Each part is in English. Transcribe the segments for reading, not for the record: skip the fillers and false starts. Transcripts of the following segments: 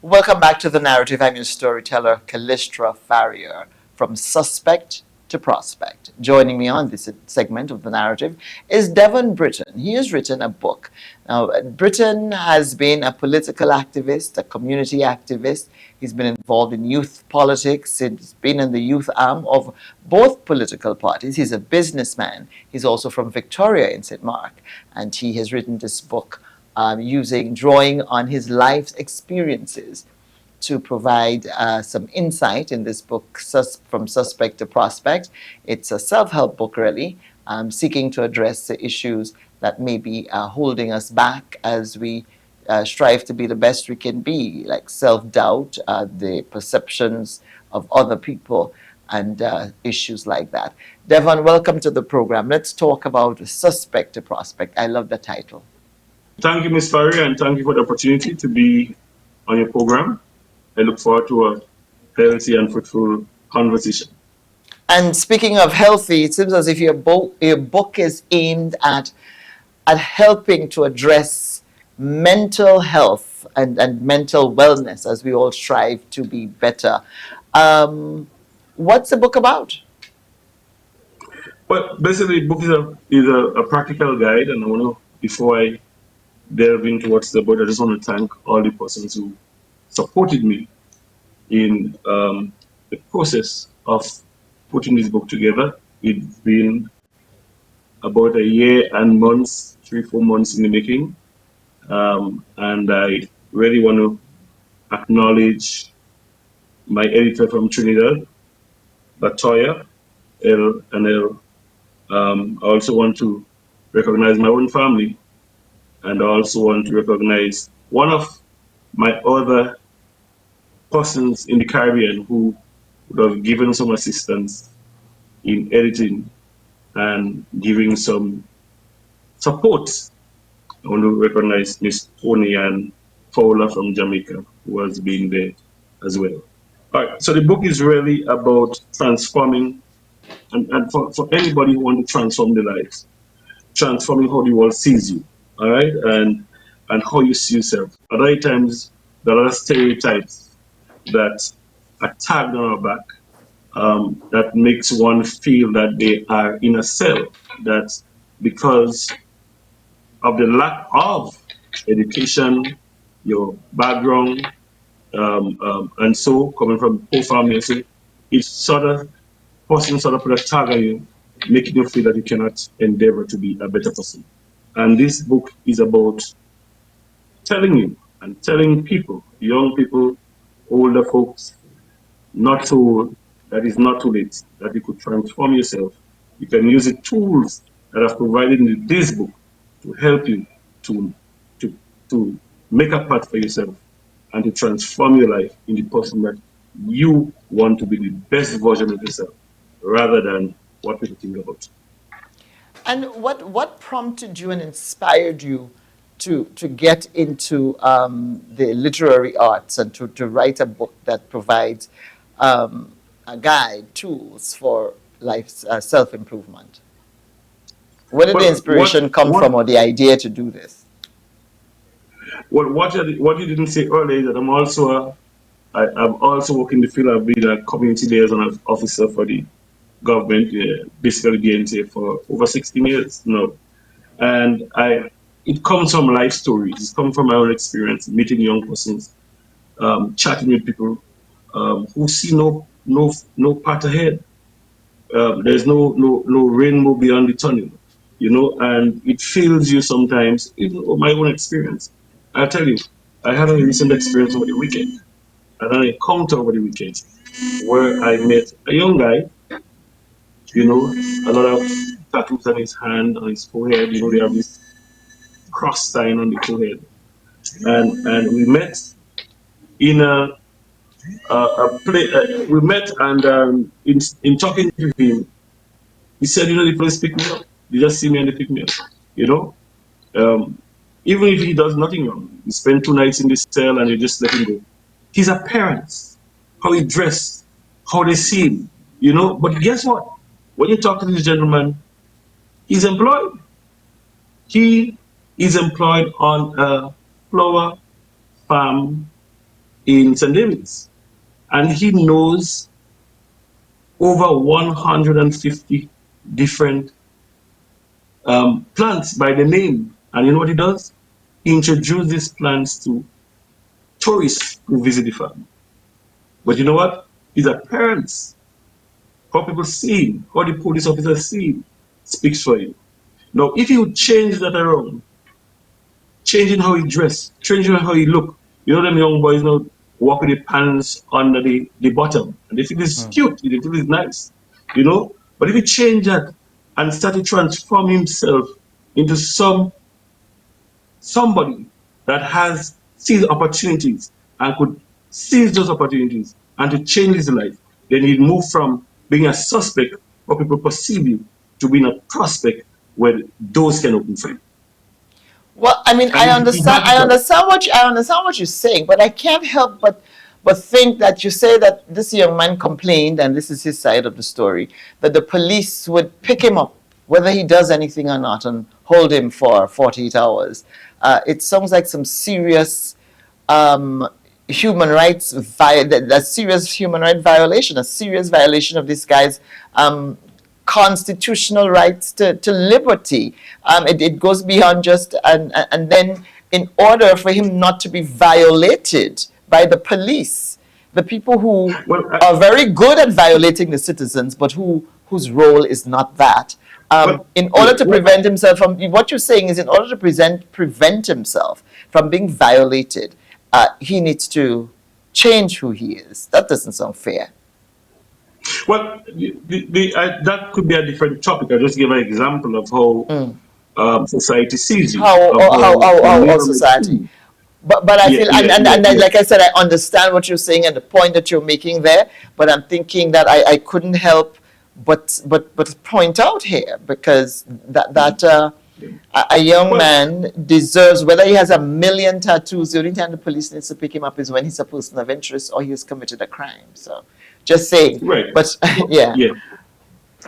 Welcome back to The Narrative. I'm your storyteller, Callistra Farrier, from Suspect to Prospect. Joining me on this segment of The Narrative is Devon Britton. He has written a book. Now, Britton has been a political activist, a community activist. He's been involved in youth politics. He's been in the youth arm of both political parties. He's a businessman. He's also from Victoria in St. Mark. And he has written this book drawing on his life's experiences to provide some insight in this book, From Suspect to Prospect. It's a self-help book, really, seeking to address the issues that may be holding us back as we strive to be the best we can be, like self-doubt, the perceptions of other people, and issues like that. Devon, welcome to the program. Let's talk about Suspect to Prospect. I love the title. Thank you, Ms. Farrier, and thank you for the opportunity to be on your program. I look forward to a healthy and fruitful conversation. And speaking of healthy, it seems as if your book is aimed at helping to address mental health and mental wellness as we all strive to be better. What's the book about? Well, basically, the book is a practical guide, and I want to, before I delve into what's the book, I just want to thank all the persons who supported me in the process of putting this book together. It's been about a year and months, 3-4 months in the making. And I really want to acknowledge my editor from Trinidad, Latoya, L and L. I also want to recognize my own family, and I also want to recognize one of my other persons in the Caribbean who would have given some assistance in editing and giving some support. I want to recognize Miss Tony and Paula from Jamaica, who has been there as well. All right, so the book is really about transforming, and for anybody who wants to transform their lives, transforming how the world sees you, all right, and how you see yourself. At other times, there are stereotypes that are tagged on our back, that makes one feel that they are in a cell, that because of the lack of education, your background, and so coming from poor family, so it's sort of person sort of put a tag on you, making you feel that you cannot endeavor to be a better person. And this book is about telling you and telling people, young people, older folks, not to that is not too late, that you could transform yourself. You can use the tools that I've provided in this book to help you to to to make a path for yourself and to transform your life in the person that you want to be, the best version of yourself, rather than what people think about. And what prompted you and inspired you to get into the literary arts and to write a book that provides a guide, tools for life's self-improvement? Where did the Well, inspiration come from, or the idea to do this? what you didn't say earlier is that I'm also working the field. I've been a community liaison officer for the government, basically the NTA, for over 16 years now. And it comes from life stories. It comes from my own experience, meeting young persons, chatting with people who see no path ahead. There's no rainbow beyond the tunnel, and it fills you sometimes. Even my own experience, I'll tell you, I had a recent experience over the weekend, and an encounter over the weekend where I met a young guy, a lot of tattoos on his hand, on his forehead. They have this cross sign on the forehead, and we met in a play. We met, and in talking to him, he said, the police pick me up. They just see me and they pick me up. You know, um, even if he does nothing wrong, he spent 2 nights in this cell and you just let him go. His appearance, how he dressed, how they see him, But guess what? When you talk to this gentleman, he's employed. He is employed on a flower farm in St. David's, and he knows over 150 different plants by the name. And you know what he does? He introduces these plants to tourists who visit the farm. But you know what? His appearance, how people see him, how the police officers see him, speaks for him. Now, if you change that around, changing how he dress, changing how he look, you know them young boys now walk with the pants under the bottom, and they think it's cute, they think it's nice, you know. But if he change that and start to transform himself into somebody that has sees opportunities and could seize those opportunities and to change his life, then he'd move from being a suspect where people perceive you to being a prospect where doors can open for you. Well, I mean, And he has that. I understand what you're saying, but I can't help but think that you say that this young man complained, and this is his side of the story, that the police would pick him up, whether he does anything or not, and hold him for 48 hours. It sounds like some serious um, human rights, a serious human right violation, a serious violation of this guy's um, constitutional rights to liberty. It goes beyond just, and then in order for him not to be violated by the police, the people who Well, are very good at violating the citizens, but whose role is not that. well, In yeah, order to well, prevent himself from, what you're saying is, in order to prevent himself from being violated, he needs to change who he is. That doesn't sound fair. well, that could be a different topic. I just gave an example of how Mm. society sees you, how of how the our neighborhood sees society. you. But I Yeah, feel, yeah, yeah, and yeah. like I said, I understand what you're saying and the point that you're making there. But I'm thinking that I couldn't help but point out here, because a young Well, man deserves, whether he has a million tattoos, the only time the police needs to pick him up is when he's a person of interest or he has committed a crime. So, just saying. right. But Well, yeah. yeah,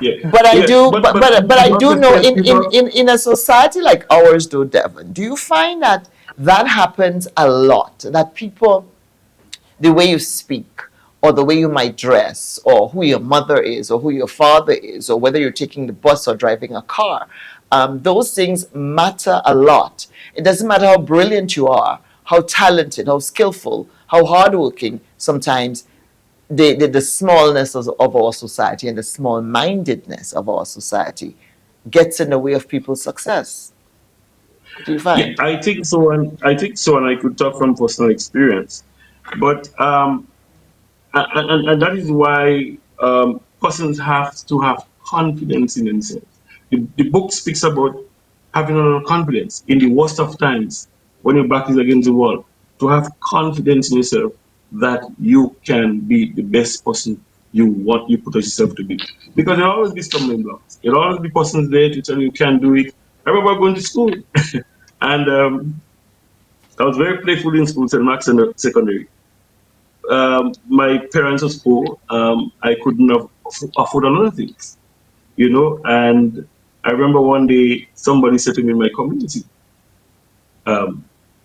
yeah, But I yeah. do, But but I not do to know, tell people. in a society like ours, though, Devon, do you find that that happens a lot? That people, the way you speak, or the way you might dress, or who your mother is, or who your father is, or whether you're taking the bus or driving a car, those things matter a lot. It doesn't matter how brilliant you are, how talented, how skillful, how hardworking. Sometimes the smallness of our society and the small mindedness of our society gets in the way of people's success. Do you Yeah, find? I think so, and I think so, and I could talk from personal experience. But and that is why persons have to have confidence in themselves. The book speaks about having a lot of confidence in the worst of times when your back is against the wall, to have confidence in yourself that you can be the best person you put yourself to be. Because there'll always be stumbling blocks. There'll always be persons there to tell you can't do it. I remember going to school and I was very playful in school, St. Mark's Secondary. My parents were poor. I couldn't afford a lot of things, you know. And I remember one day somebody said to me in my community, um,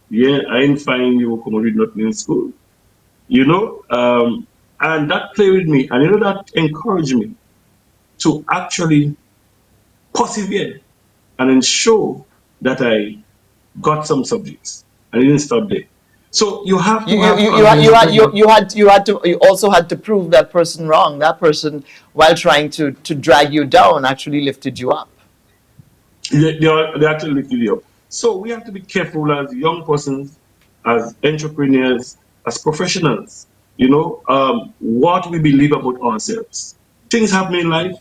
"Yeah, I ain't find you come read nothing in school," you know. And that played with me, and you know that encouraged me to actually persevere and ensure that I got some subjects. I didn't stop there. So you have to have confidence in yourself. You also had to prove that person wrong. That person, while trying to drag you down, actually lifted you up. They actually lift you up. So we have to be careful as young persons, as entrepreneurs, as professionals, you know, what we believe about ourselves. Things happen in life,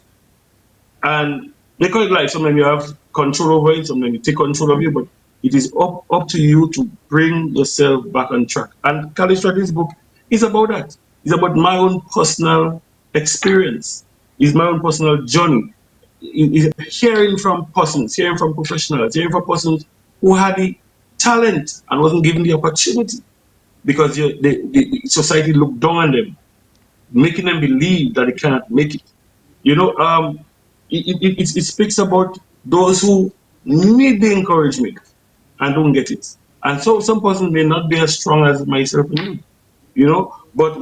and they call it life. Sometimes you have control over it, sometimes you take control of you, but it is up to you to bring yourself back on track. And Callistrate's book is about that. It's about my own personal experience. It's my own personal journey. Hearing from persons, hearing from professionals, hearing from persons who had the talent and wasn't given the opportunity because the society looked down on them, making them believe that they cannot make it. You know, it speaks about those who need the encouragement and don't get it. And so some persons may not be as strong as myself and you. you know. But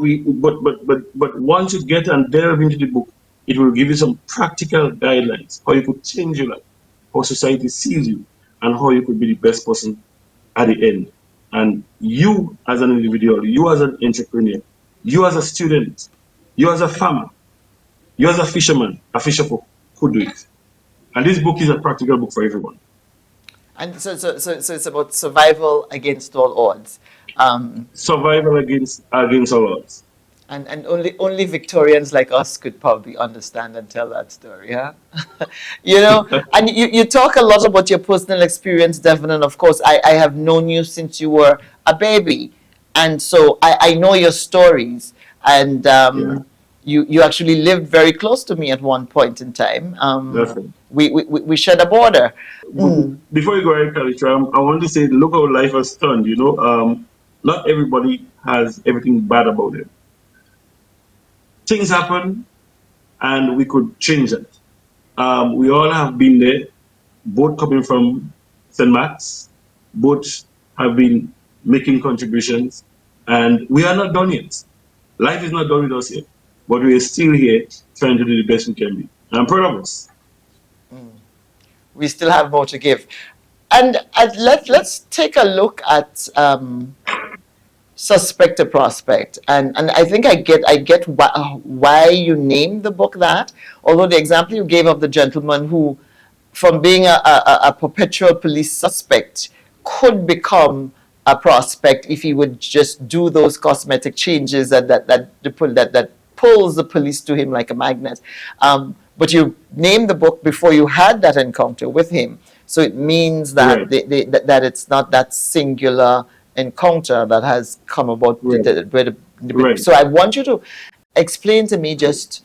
once you get and delve into the book, it will give you some practical guidelines how you could change your life, how society sees you, and how you could be the best person at the end. And you as an individual, you as an entrepreneur, you as a student, you as a farmer, you as a fisherman, a fisher folk could do it. And this book is a practical book for everyone. And so it's about survival against all odds. Um, Survival against all odds. and only Victorians like us could probably understand and tell that story, huh? You know, and you talk a lot about your personal experience, Devon, and of course, I have known you since you were a baby, and so I know your stories, and Yeah, you actually lived very close to me at one point in time. that's it. We shared a border. Mm, Before you go ahead, Kalisha, I want to say, look how life has turned. Not everybody has everything bad about it. Things happen, and we could change it. We all have been there, both coming from St. Matt's, both have been making contributions, and we are not done yet. Life is not done with us yet, but we are still here trying to do the best we can be. I'm proud of us. we still have more to give. And let's take a look at suspect to prospect, and I think I get why you named the book that. Although the example you gave of the gentleman who, from being a perpetual police suspect, could become a prospect if he would just do those cosmetic changes that pulls the police to him like a magnet. But you named the book before you had that encounter with him, so it means that Right, that it's not that singular encounter that has come about. right, right. So I want you to explain to me just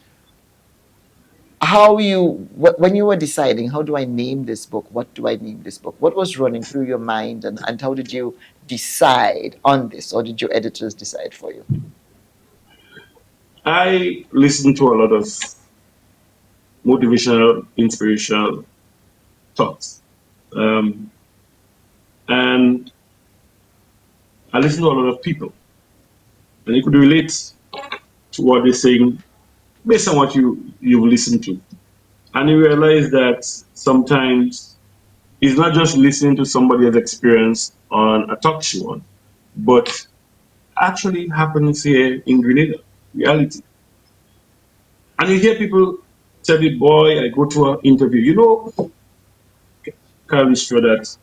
how when you were deciding, how do I name this book, what do I name this book, what was running through your mind, and how did you decide on this, or did your editors decide for you? I listen to a lot of motivational, inspirational talks. Um, and I listen to a lot of people, and you could relate to what they're saying based on what you've listened to. And you realize that sometimes it's not just listening to somebody else's experience on a talk show, but actually happens here in Grenada, reality. And you hear people tell me, boy, I go to an interview. Carl is sure that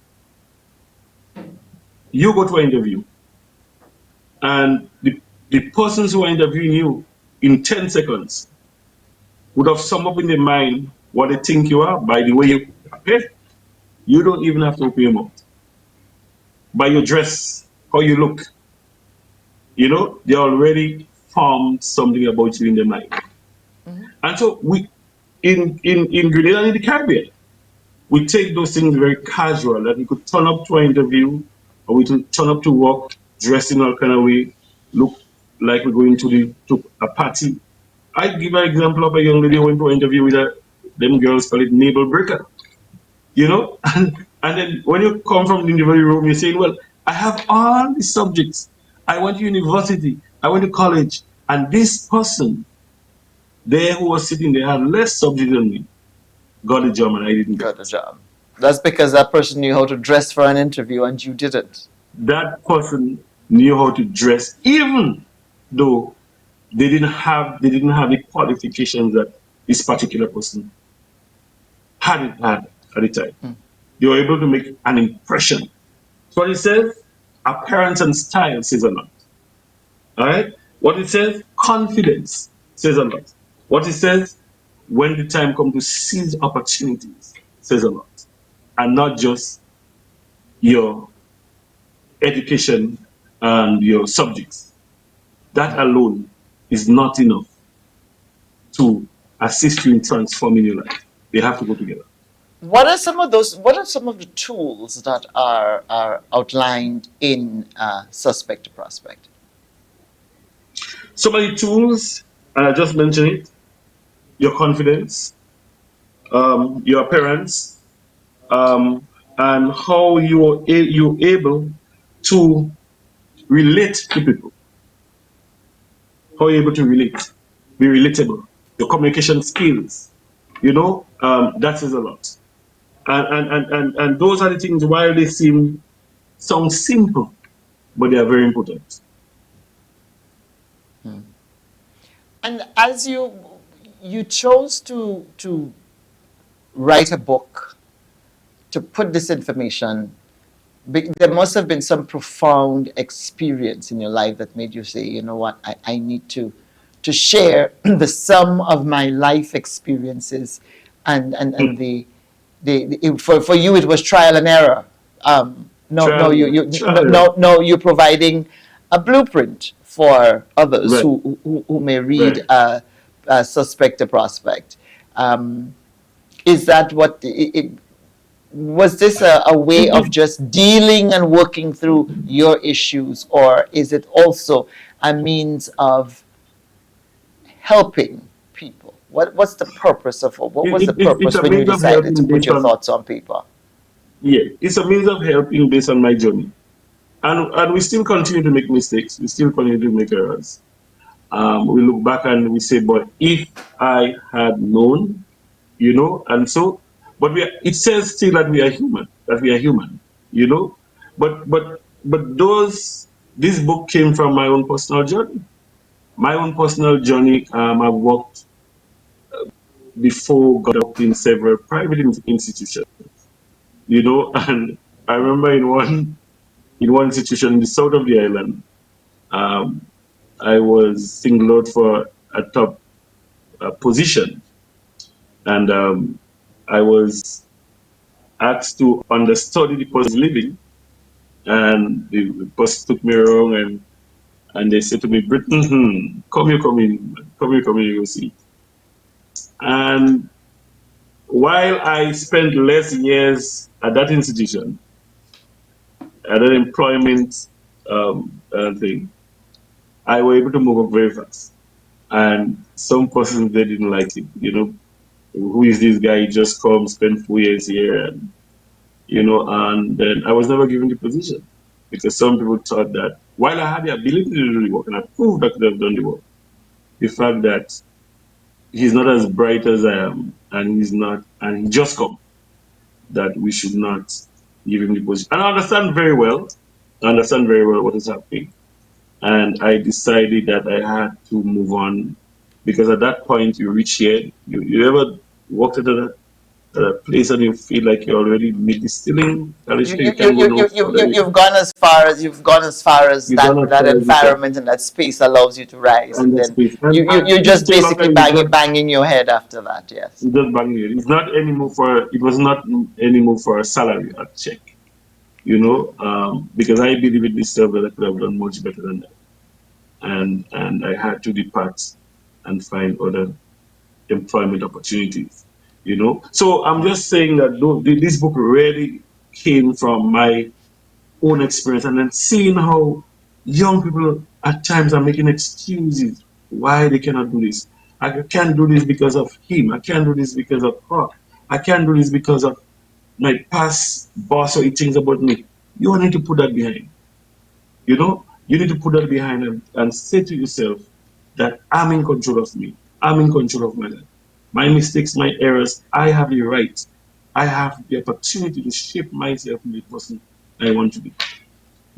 you go to an interview and the persons who are interviewing you in 10 seconds would have summed up in their mind what they think you are by the way you appear. You don't even have to open your mouth. By your dress, how you look, they already formed something about you in their mind. And so we in Grenada and in the Caribbean, we take those things very casual. That we could turn up to an interview, or we could turn up to work dressed in all kind of way, look like we're going to a party. I give an example of a young lady who went to an interview with them girls call it naval breaker, and then when you come from the interview room, you're saying, well, I have all the subjects. I went to university, I went to college, and this person there who was sitting there had less subject than me, got the job and I didn't get Got the it. job. That's because that person knew how to dress for an interview and you didn't. That person knew how to dress, even though they didn't have the qualifications that this particular person had at the time. They were able to make an impression. So what it says, appearance and style says a lot. All right? What it says, confidence says a lot. What it says, when the time comes to seize opportunities, says a lot. And not just your education and your subjects. That alone is not enough to assist you in transforming your life. They have to go together. What are some of the tools that are outlined in Suspect to Prospect? So many tools, and I just mentioned it, your confidence, your appearance, and how you're able to relate to people. How are you able to relate? Be relatable. Your communication skills. That is a lot. And those are the things while they sound simple, but they are very important. And as you chose to write a book to put this information, there must have been some profound experience in your life that made you say, you know what, I need to share the sum of my life experiences, and for you it was trial and error. No, you're providing a blueprint for others Right, who may read right. Suspect to Prospect. Is that what was this a way of just dealing and working through your issues, or is it also a means of helping people? What's the purpose of what was the It's purpose a when you means of decided to helping put based your on, thoughts on paper? yeah, it's a means of helping based on my journey. And we still continue to make mistakes. We still continue to make errors. We look back and we say, but if I had known, and so, but it says still that we are human, you know, but this book came from my own personal journey. My own personal journey. I worked before God, I worked in several private institutions, and I remember in one institution in the south of the island, um, I was singled out for a top position, and I was asked to understudy the person living, and the person took me wrong, and they said to me, Britton, come here, you will see. And while I spent less years at that institution, at that employment thing, I was able to move up very fast. And some persons, they didn't like it. Who is this guy? He just come, spend 4 years here, and then I was never given the position because some people thought that while I had the ability to do the work and I proved I could have done the work, the fact that he's not as bright as I am and he just come, that we should not give him the position. And I understand very well what is happening. And I decided that I had to move on because at that point you reach here, you ever walked at a place and you feel like you already made the ceiling, you can go no further. You've gone as far as You don't have that to as you can. environment and that space allows you to rise, And and that then space. And you're it just still basically happened. banging your head after that. Yes. It's just banging it. It was not anymore for a salary a check, because I believe in this that I could have done much better than that. And I had to depart and find other employment opportunities. So I'm just saying that this book really came from my own experience, and then seeing how young people at times are making excuses why they cannot do this. I can't do this because of him. I can't do this because of her. I can't do this because of my past boss or he thinks about me. You need to put that behind. You need to put that behind and say to yourself that I'm in control of me. I'm in control of my life. My mistakes, my errors, I have the right. I have the opportunity to shape myself into the person I want to be.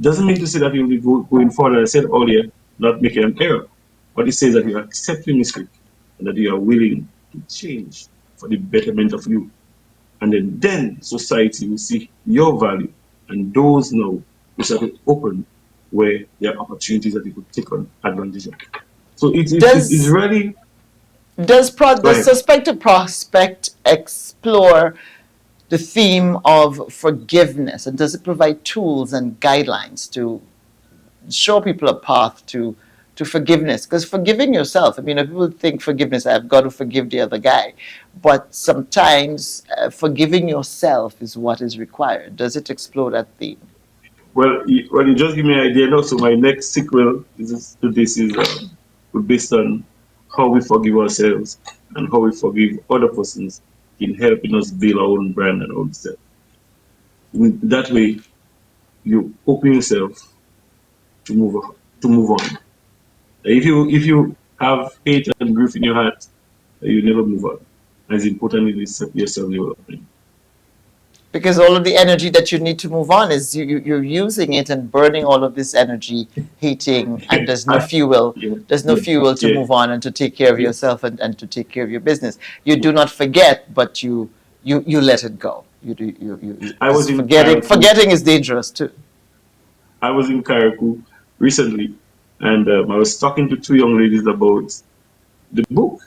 Doesn't mean to say that you'll be going forward, as I said earlier, not making an error. But it says that you are accepting mistake and that you are willing to change for the betterment of you. And then society will see your value, and those now will start to open where there are opportunities that you could take on advantage of. So it's Does really. Go does ahead. Suspect Prospect explore the theme of forgiveness, and does it provide tools and guidelines to show people a path to forgiveness? Because forgiving yourself, I mean, if people think forgiveness, I've got to forgive the other guy, but sometimes forgiving yourself is what is required. Does it explore that theme? Well, you just give me an idea now. So my next sequel to this is based on how we forgive ourselves and how we forgive other persons in helping us build our own brand and own self. In that way, you open yourself to move on, If you have hate and grief in your heart, you never move on. As important it is your self development. Because all of the energy that you need to move on is you're using it and burning all of this energy, hating, and there's no fuel. Yeah, There's no yeah, fuel to yeah, move on and to take care of yeah. yourself and to take care of your business. You do not forget, but you let it go. You do I was because in Karaku. forgetting is dangerous too. I was in Karaku recently, and I was talking to two young ladies about the book.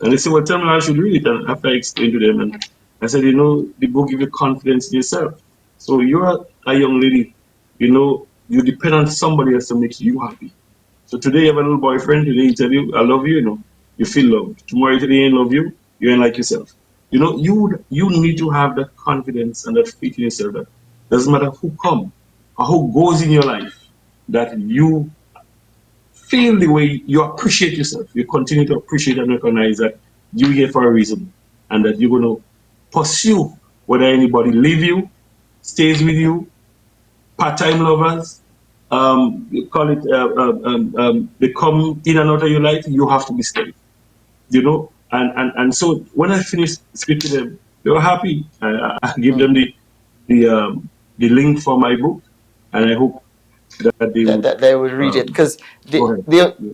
And they said, well, tell me how I should read it. And after I explained to them, and I said, the book gives you confidence in yourself. So you're a young lady, you depend on somebody else to make you happy. So today you have a little boyfriend, today he tell you, I love you, you feel loved. Tomorrow today he ain't love you, you ain't like yourself. You need to have that confidence and that faith in yourself that doesn't matter who come or who goes in your life, that you feel the way you appreciate yourself. You continue to appreciate and recognize that you're here for a reason and that you're going to pursue whether anybody leave you, stays with you, part-time lovers, you call it, they come in and out of your life, you have to be steady, And so when I finished speaking to them, they were happy. I give them the link for my book, and I hope that they would That they would read it because go ahead.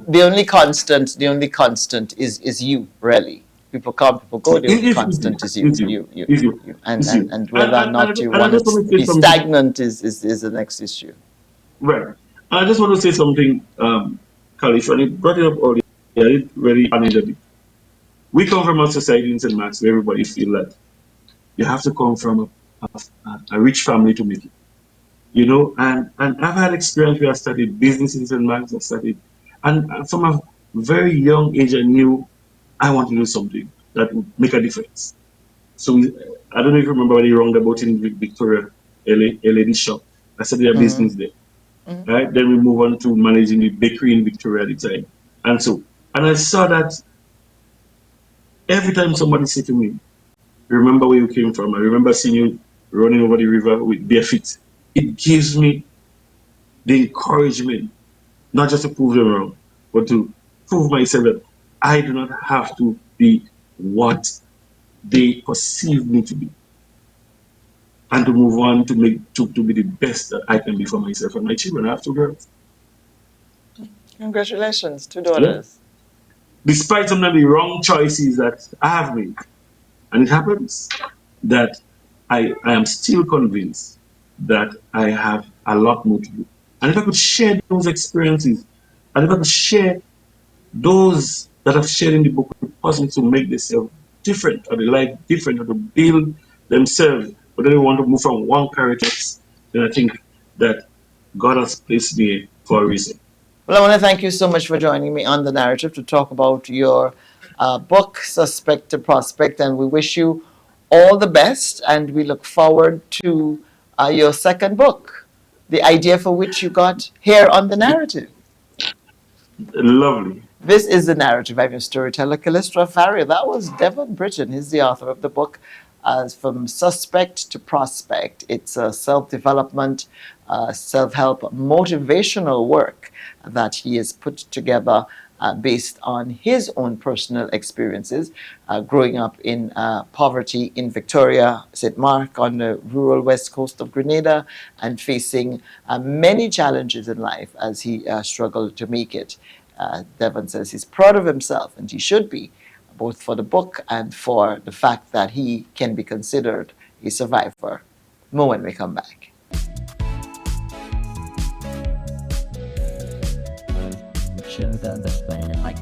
the only constant is you really. People come, people go. The only constant is you, It's you, you, you, it's you, you, you. it's you. And And, whether or and, not and, you and I want just it want to to say be something. stagnant is the next issue. Right. And I just want to say something, Kalish, when you brought it up earlier, I did really honor it. We come from a society in St. Mark's where everybody feel that you have to come from a rich family to make it. And I've had experience where I studied business in St. Mark's, I studied, and from a very young age, I knew I want to do something that would make a difference. So I don't know if you remember when you roundabout in Victoria, a lady shop. I started a Mm-hmm. business there. Right? Then we move on to managing the bakery in Victoria at the time. And I saw that every time somebody said to me, remember where you came from, I remember seeing you running over the river with bare feet. It gives me the encouragement, not just to prove them wrong, but to prove myself that I do not have to be what they perceive me to be. And to move on to be the best that I can be for myself and my children. I have two girls. Congratulations, two Yeah. daughters. Despite some of the wrong choices that I have made, and it happens that I am still convinced that I have a lot more to do. And if I could share those experiences, and if I could share those that I've shared in the book with persons to make themselves different, or the life different, or to build themselves, whether they want to move from one character, then I think that God has placed me for a reason. Well, I want to thank you so much for joining me on the narrative to talk about your book, Suspect to Prospect, and we wish you all the best. And we look forward to your second book, the idea for which you got here on the narrative. Lovely. This is the narrative. I'm your storyteller, Callistra Farrier. That was Devon Britton. He's the author of the book, From Suspect to Prospect. It's a self-development, self-help, motivational work that he has put together based on his own personal experiences growing up in poverty in Victoria, St. Mark, on the rural west coast of Grenada, and facing many challenges in life as he struggled to make it. Devon says he's proud of himself, and he should be, both for the book and for the fact that he can be considered a survivor. More when we come back. Show the best way, like